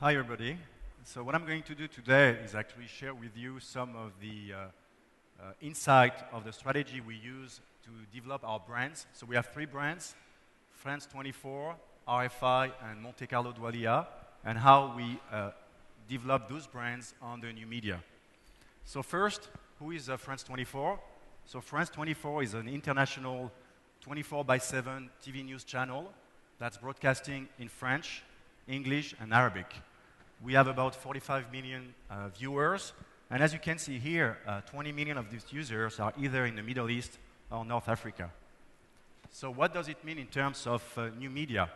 Hi, everybody. So what I'm going to do today is actually share with you some of the insight of the strategy we use to develop our brands. So we have three brands, France 24, RFI, and Monte Carlo Doualiya, and how we develop those brands on the new media. So first, who is France 24? So France 24 is an international 24/7 TV news channel that's broadcasting in French, English, and Arabic. We have about 45 million viewers, and as you can see here, 20 million of these users are either in the Middle East or North Africa. So what does it mean in terms of new media?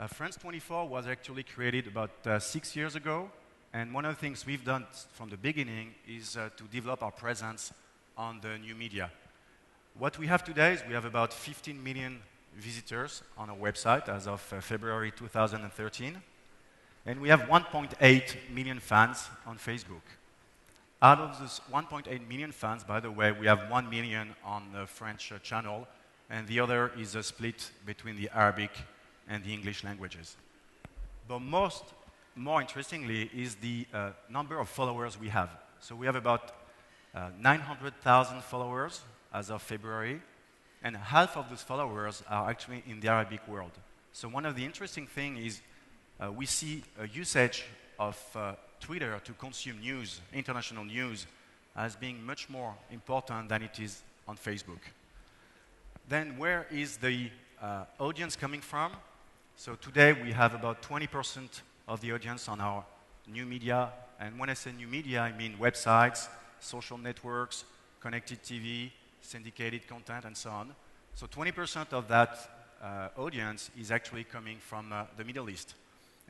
France 24 was actually created about 6 years ago, and one of the things we've done from the beginning is to develop our presence on the new media. What we have today is we have about 15 million visitors on our website as of February 2013. And we have 1.8 million fans on Facebook. Out of those 1.8 million fans, by the way, we have 1 million on the French channel, and the other is a split between the Arabic and the English languages. But more interestingly is the number of followers we have. So we have about 900,000 followers as of February, and half of those followers are actually in the Arabic world. So one of the interesting things is we see a usage of Twitter to consume news, international news, as being much more important than it is on Facebook. Then where is the audience coming from? So today we have about 20% of the audience on our new media. And when I say new media, I mean websites, social networks, connected TV, syndicated content, and so on. So 20% of that audience is actually coming from the Middle East.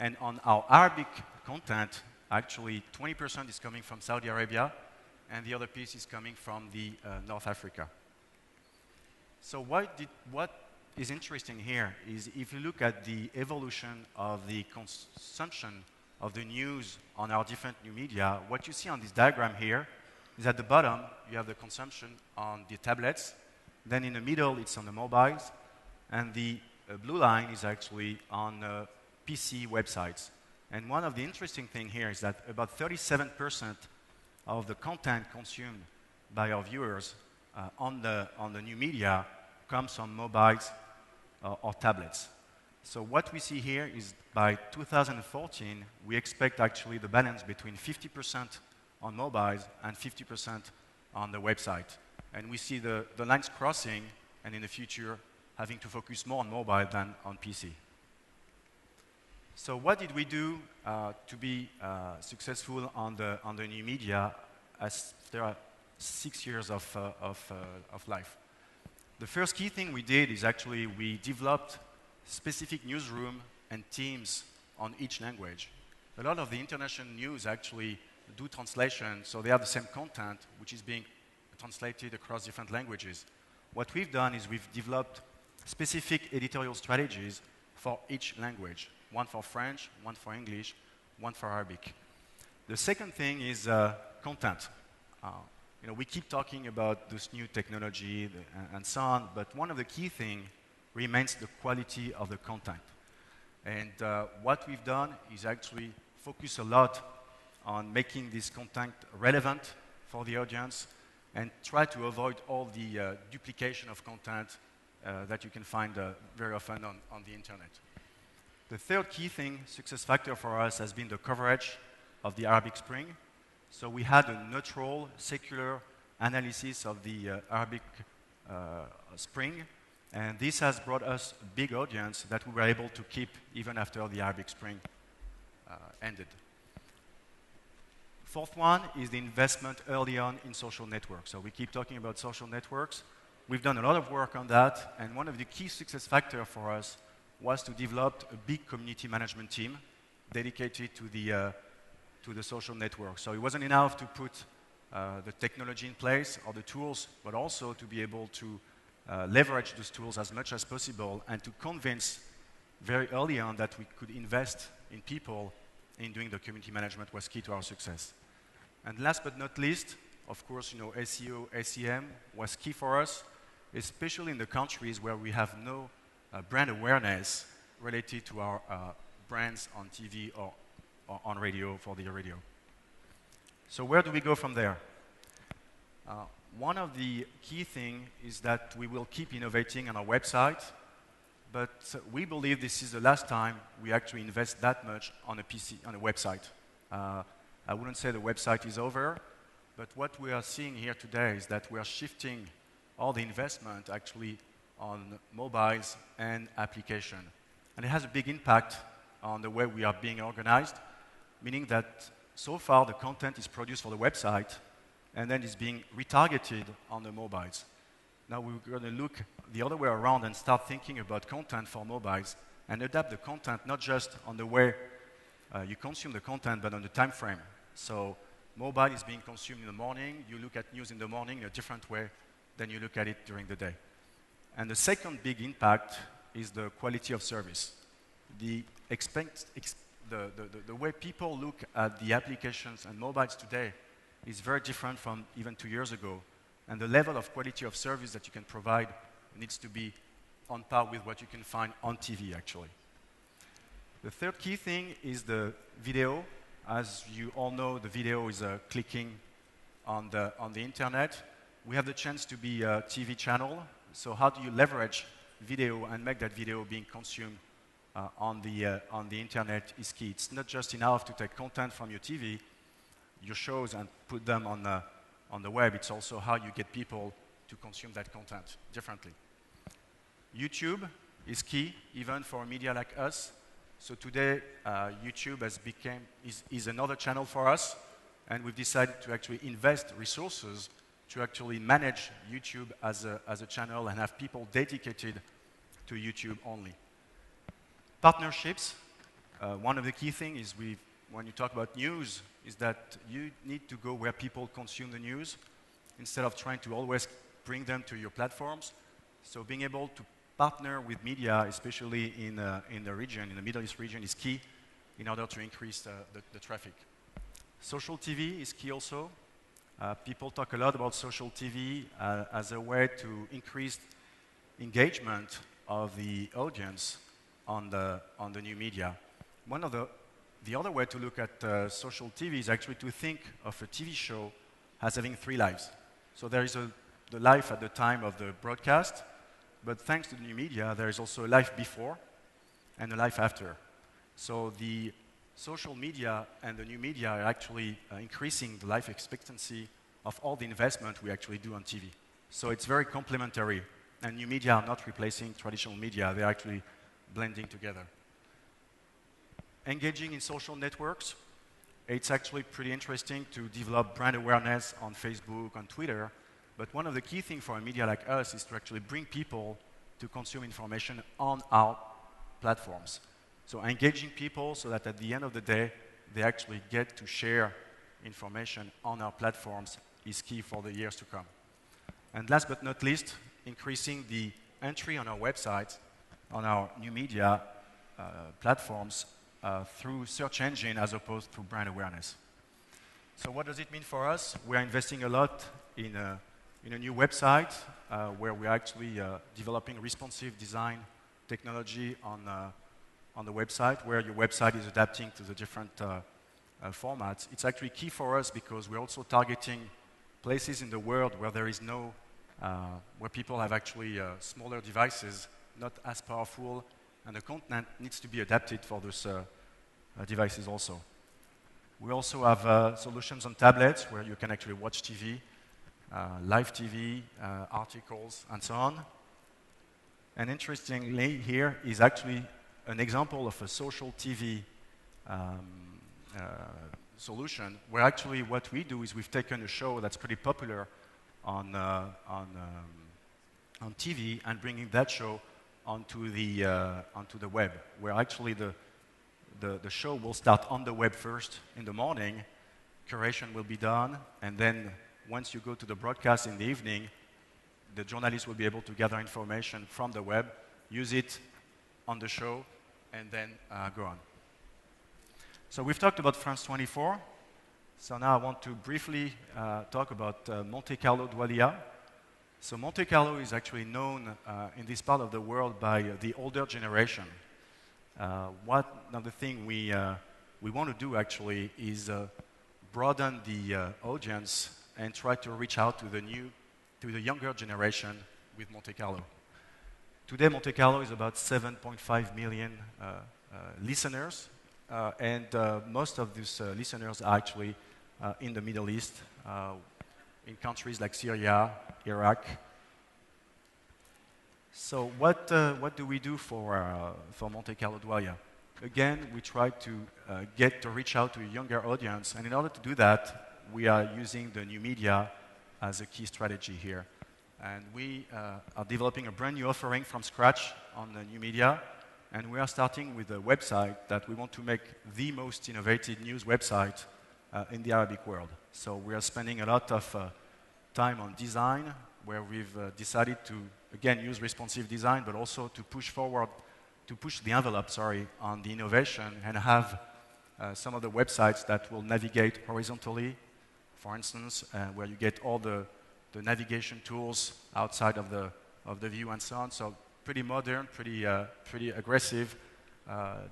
And on our Arabic content, actually 20% is coming from Saudi Arabia, and the other piece is coming from the North Africa. So what is interesting here is if you look at the evolution of the consumption of the news on our different new media, what you see on this diagram here is at the bottom, you have the consumption on the tablets, then in the middle, it's on the mobiles, and the blue line is actually on PC websites. And one of the interesting things here is that about 37% of the content consumed by our viewers on the new media comes from mobiles or tablets. So what we see here is by 2014, we expect actually the balance between 50% on mobiles and 50% on the website. And we see the lines crossing, and in the future, having to focus more on mobile than on PC. So what did we do to be successful on the new media as there are 6 years of life? The first key thing we did is actually we developed specific newsroom and teams on each language. A lot of the international news actually do translation, so they have the same content, which is being translated across different languages. What we've done is we've developed specific editorial strategies for each language. One for French, one for English, one for Arabic. The second thing is content. We keep talking about this new technology and so on, but one of the key things remains the quality of the content. And what we've done is actually focus a lot on making this content relevant for the audience and try to avoid all the duplication of content that you can find very often on the internet. The third key thing, success factor for us, has been the coverage of the Arabic Spring. So we had a neutral, secular analysis of the Arabic Spring, and this has brought us a big audience that we were able to keep even after the Arabic Spring ended. Fourth one is the investment early on in social networks. So we keep talking about social networks. We've done a lot of work on that, and one of the key success factors for us was to develop a big community management team dedicated to the social network. So it wasn't enough to put the technology in place or the tools, but also to be able to leverage those tools as much as possible and to convince very early on that we could invest in people in doing the community management was key to our success. And last but not least, of course, SEO, SEM was key for us, especially in the countries where we have no brand awareness related to our brands on TV or on radio for the radio. So where do we go from there? One of the key things is that we will keep innovating on our website, but we believe this is the last time we actually invest that much on a PC, on a website. I wouldn't say the website is over, but what we are seeing here today is that we are shifting all the investment actually on mobiles and application. And it has a big impact on the way we are being organized, meaning that so far the content is produced for the website and then is being retargeted on the mobiles. Now we're going to look the other way around and start thinking about content for mobiles and adapt the content not just on the way you consume the content, but on the time frame. So mobile is being consumed in the morning. You look at news in the morning in a different way than you look at it during the day. And the second big impact is the quality of service. The way people look at the applications and mobiles today is very different from even 2 years ago. And the level of quality of service that you can provide needs to be on par with what you can find on TV, actually. The third key thing is the video. As you all know, the video is clicking on the internet. We have the chance to be a TV channel. So how do you leverage video and make that video being consumed on the internet is key. It's not just enough to take content from your TV, your shows, and put them on the web. It's also how you get people to consume that content differently. YouTube is key, even for a media like us. So today, YouTube is another channel for us, and we've decided to actually invest resources to actually manage YouTube as a channel and have people dedicated to YouTube only. Partnerships. One of the key things is when you talk about news, is that you need to go where people consume the news instead of trying to always bring them to your platforms. So being able to partner with media, especially in the region, in the Middle East region, is key in order to increase the traffic. Social TV is key also. People talk a lot about social TV as a way to increase engagement of the audience on the new media. One of the other way to look at social TV is actually to think of a TV show as having 3 lives. So there is the life at the time of the broadcast, but thanks to the new media, there is also a life before and a life after. So the social media and the new media are actually increasing the life expectancy of all the investment we actually do on TV. So it's very complementary, and new media are not replacing traditional media, they're actually blending together. Engaging in social networks, it's actually pretty interesting to develop brand awareness on Facebook, on Twitter, but one of the key things for a media like us is to actually bring people to consume information on our platforms. So engaging people so that at the end of the day, they actually get to share information on our platforms is key for the years to come. And last but not least, increasing the entry on our website, on our new media platforms through search engine as opposed to brand awareness. So what does it mean for us? We're investing a lot in a new website where we're actually developing responsive design technology on the website, where your website is adapting to the different formats. It's actually key for us because we're also targeting places in the world where there is no, where people have actually smaller devices, not as powerful, and the content needs to be adapted for those devices also. We also have solutions on tablets where you can actually watch TV, live TV, articles, and so on. And interestingly, here is actually an example of a social TV solution, where actually what we do is we've taken a show that's pretty popular on TV and bringing that show onto the web, where actually the show will start on the web first in the morning, curation will be done, and then once you go to the broadcast in the evening, the journalists will be able to gather information from the web, use it on the show, and then go on. So we've talked about France 24. So now I want to briefly talk about Monte Carlo Doualiya. So Monte Carlo is actually known in this part of the world by the older generation. Another thing we want to do actually is broaden the audience and try to reach out to the younger generation with Monte Carlo. Today, Monte Carlo is about 7.5 million listeners, and most of these listeners are actually in the Middle East, in countries like Syria, Iraq. So what do we do for Monte Carlo Doualiya? Again, we try to reach out to a younger audience, and in order to do that, we are using the new media as a key strategy here. And we are developing a brand new offering from scratch on the new media, and we are starting with a website that we want to make the most innovative news website in the Arabic world. So we are spending a lot of time on design, where we've decided to, again, use responsive design, but also to push the envelope, on the innovation and have some of the websites that will navigate horizontally, for instance, where you get all the navigation tools outside of the view and so on. So pretty modern, pretty aggressive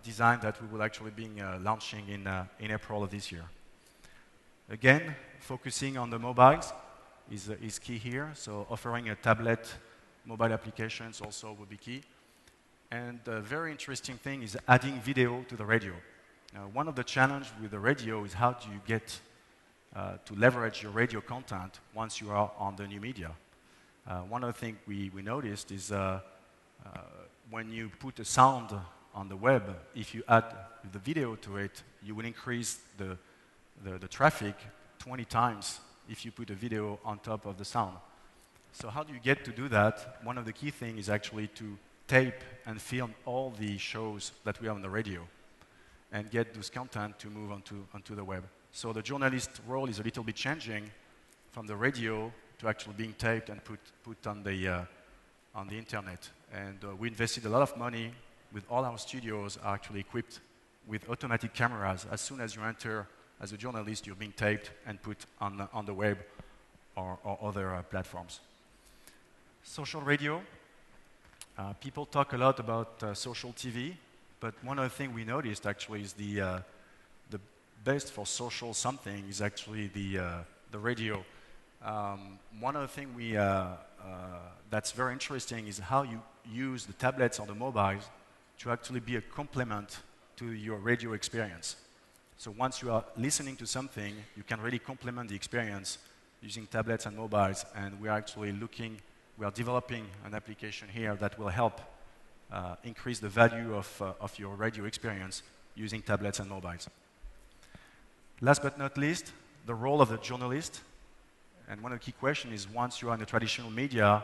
design that we will actually be launching in April of this year. Again, focusing on the mobiles is key here. So offering a tablet mobile applications also will be key. And a very interesting thing is adding video to the radio. One of the challenges with the radio is how do you get to leverage your radio content once you are on the new media. One of the things we noticed is when you put a sound on the web, if you add the video to it, you will increase the traffic 20 times if you put a video on top of the sound. So how do you get to do that? One of the key things is actually to tape and film all the shows that we have on the radio and get this content to move onto the web. So the journalist role is a little bit changing from the radio to actually being taped and put on the internet. And we invested a lot of money with all our studios are actually equipped with automatic cameras. As soon as you enter as a journalist, you're being taped and put on the web or other platforms. Social radio. People talk a lot about social TV, but one of the things we noticed actually is the best for social something is actually the radio. One of the things that's very interesting is how you use the tablets or the mobiles to actually be a complement to your radio experience. So once you are listening to something, you can really complement the experience using tablets and mobiles, and we are developing an application here that will help increase the value of your radio experience using tablets and mobiles. Last but not least, the role of the journalist. And one of the key questions is once you are in the traditional media,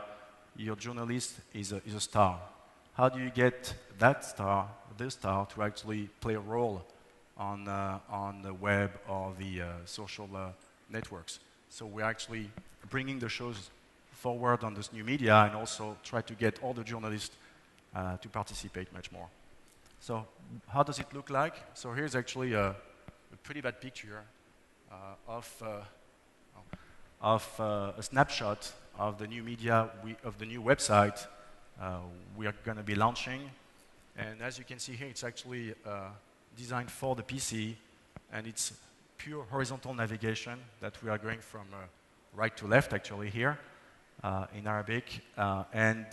your journalist is a star. How do you get this star, to actually play a role on the web or the social networks? So we're actually bringing the shows forward on this new media and also try to get all the journalists to participate much more. So how does it look like? So here's actually a pretty bad picture of a snapshot of the new media, of the new website we are going to be launching. And as you can see here, it's actually designed for the PC, and it's pure horizontal navigation that we are going from right to left actually here in Arabic, and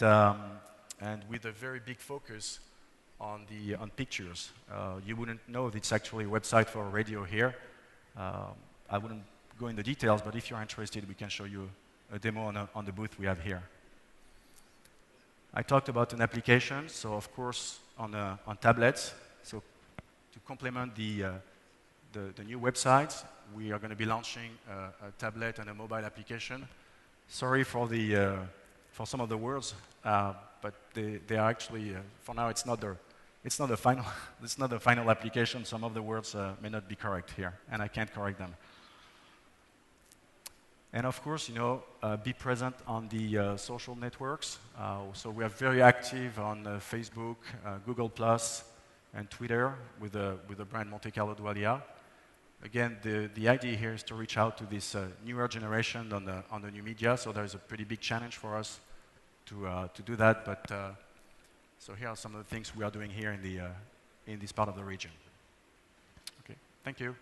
with a very big focus on pictures. You wouldn't know if it's actually a website for a radio here. I wouldn't go into details, but if you're interested, we can show you a demo on the booth we have here. I talked about an application, so of course on tablets. So to complement the new website, we are going to be launching a tablet and a mobile application. Sorry for some of the words, but they are actually for now it's not the final application. Some of the words may not be correct here, and I can't correct them. And of course, be present on the social networks. So we are very active on Facebook, Google+, and Twitter with the brand Monte Carlo Doualiya. Again, the idea here is to reach out to this newer generation on the new media. So there's a pretty big challenge for us to do that. But so here are some of the things we are doing here in this part of the region. Okay, thank you.